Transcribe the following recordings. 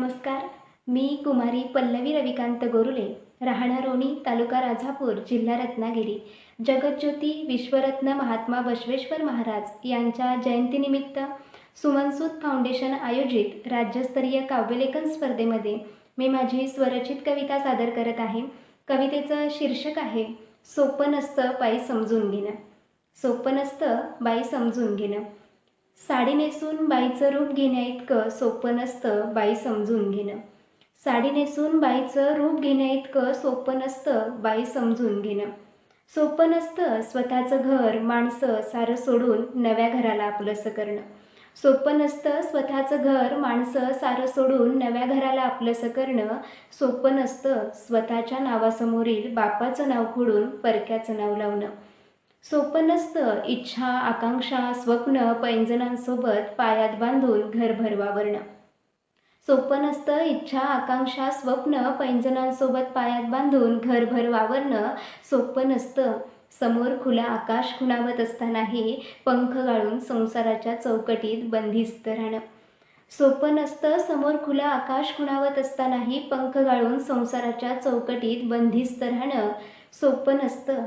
नमस्कार. मी कुमारी पल्लवी रविकांत गोरुले, राहणार रोणी, तालुका राजापूर, जिल्हा रत्नागिरी. जगज्योती विश्वरत्न महात्मा बसवेश्वर महाराज यांच्या जयंतीनिमित्त सुमनसूद फाउंडेशन आयोजित राज्यस्तरीय काव्यलेखन स्पर्धेमध्ये मी माझी स्वरचित कविता सादर करत आहे. कवितेचं शीर्षक आहे सोपं नसतं बाई समजून घेणं. सोपं नसतं बाई समजून घेणं. साडी नेसून बाईचं रूप घेण्याइतकं सोपं नसतं बाई समजून घेणं. साडी नेसून बाईचं रूप घेण्याइतकं सोपं नसतं बाई समजून घेणं. सोपं नसतं स्वतःचं घर माणसं सारं सोडून नव्या घराला आपलंसं करणं. सोपं नसतं स्वतःचं घर माणसं सारं सोडून नव्या घराला आपलंसं करणं. सोपं नसतं स्वतःच्या नावासमोरील बापाचं नाव खोडून परक्याचं नाव लावणं. सोपं नसतं इच्छा आकांक्षा स्वप्न पैंजणांसोबत पायात बांधून घरभर वावरणं. सोपं नसतं इच्छा आकांक्षा स्वप्न पैंजणांसोबत पायात बांधून घरभर वावरणं. सोपं नसतं समोर खुला आकाश खुणावत असतानाही पंख गाळून संसाराच्या चौकटीत बंदिस्त राहणं. सोपं नसतं समोर खुला आकाश खुणावत असतानाही पंख गाळून संसाराच्या चौकटीत बंदिस्त राहणं. सोपं नसतं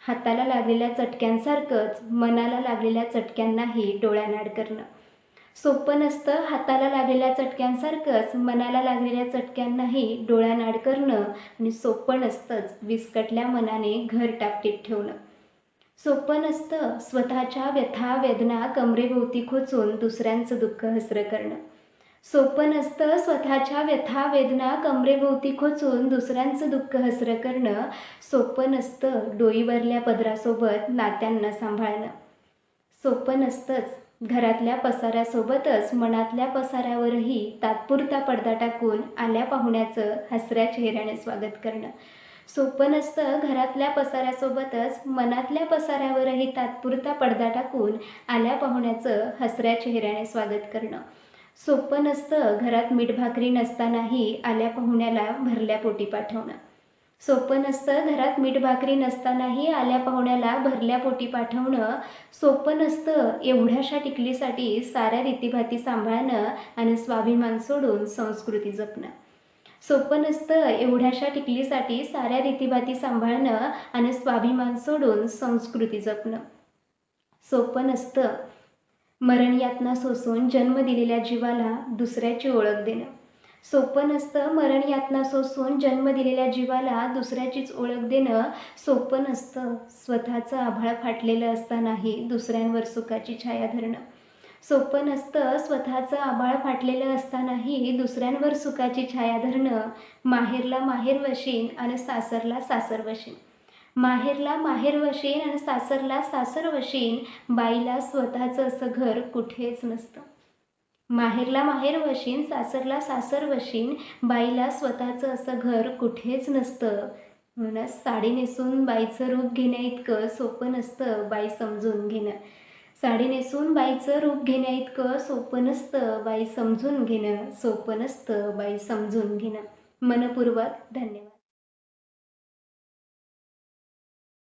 हाताला लागलेल्या चटक्यांसारखंच मनाला लागलेल्या चटक्यांनाही डोळ्यानाड करणं. सोपं नसतं हाताला लागलेल्या चटक्यांसारखंच मनाला लागलेल्या चटक्यांनाही डोळ्यानाड करणं. आणि सोपं नसतंच विस्कटल्या मनाने घर टापटीप ठेवणं. सोपं नसतं स्वतःच्या व्यथा वेदना कमरेभोवती खोचून दुसऱ्यांचं दुःख हसरं करणं. सोपं नसतं स्वतःच्या व्यथा वेदना कमरेभोवती खोचून दुसऱ्यांचं दुःख हसरं करणं. सोपं नसतं डोईवरल्या पदरासोबत नात्यांना सांभाळणं. सोपं नसतंच घरातल्या पसाऱ्यासोबतच मनातल्या पसाऱ्यावरही तात्पुरता पडदा टाकून आल्या पाहुण्याचं हसऱ्या चेहऱ्याने स्वागत करणं. सोपं नसतं घरातल्या पसाऱ्यासोबतच मनातल्या पसाऱ्यावरही तात्पुरता पडदा टाकून आल्या पाहुण्याचं हसऱ्या चेहऱ्याने स्वागत करणं. सोपं नसतं घरात मीठ भाकरी नसतानाही आल्या पाहुण्याला भरल्या पोटी पाठवणं. सोपं नसतं घरात मीठ भाकरी नसतानाही आल्या पाहुण्याला भरल्या पोटी पाठवणं. सोपं नसतं एवढ्याशा टिकलीसाठी साऱ्या रीतीभाती सांभाळणं आणि स्वाभिमान सोडून संस्कृती जपणं. सोपं नसतं एवढ्याशा टिकलीसाठी साऱ्या रीतीभाती सांभाळणं आणि स्वाभिमान सोडून संस्कृती जपणं. सोपं नसतं मरण यातना सोसून जन्म दिलेल्या जीवाला दुसऱ्याची ओळख देणं. सोपं नसतं मरण यातना सोसून जन्म दिलेल्या जीवाला दुसऱ्याचीच ओळख देणं. सोपं नसतं स्वतःचं आभाळ फाटलेलं असतानाही दुसऱ्यांवर सुखाची छाया धरणं. सोपं नसतं स्वतःचं आभाळ फाटलेलं असतानाही दुसऱ्यांवर सुखाची छाया धरणं. माहेरला माहेर वशीन आणि सासरला सासर वशीन. माहेरला माहेर वशीन आणि सासरला सासर वशीन. बाईला स्वतःचं असं घर कुठेच नसतं. माहेरला माहेर वशीन सासरला सासर वशीन. बाईला स्वतःचं असं घर कुठेच नसतं. म्हणूनच साडी नेसून बाईचं रूप घेण्याइतकं सोपं नसतं बाई समजून घेणं. साडी नेसून बाईचं रूप घेण्याइतकं सोपं नसतं बाई समजून घेणं. सोपं नसतं बाई समजून घेणं. मनपूर्वक धन्यवाद.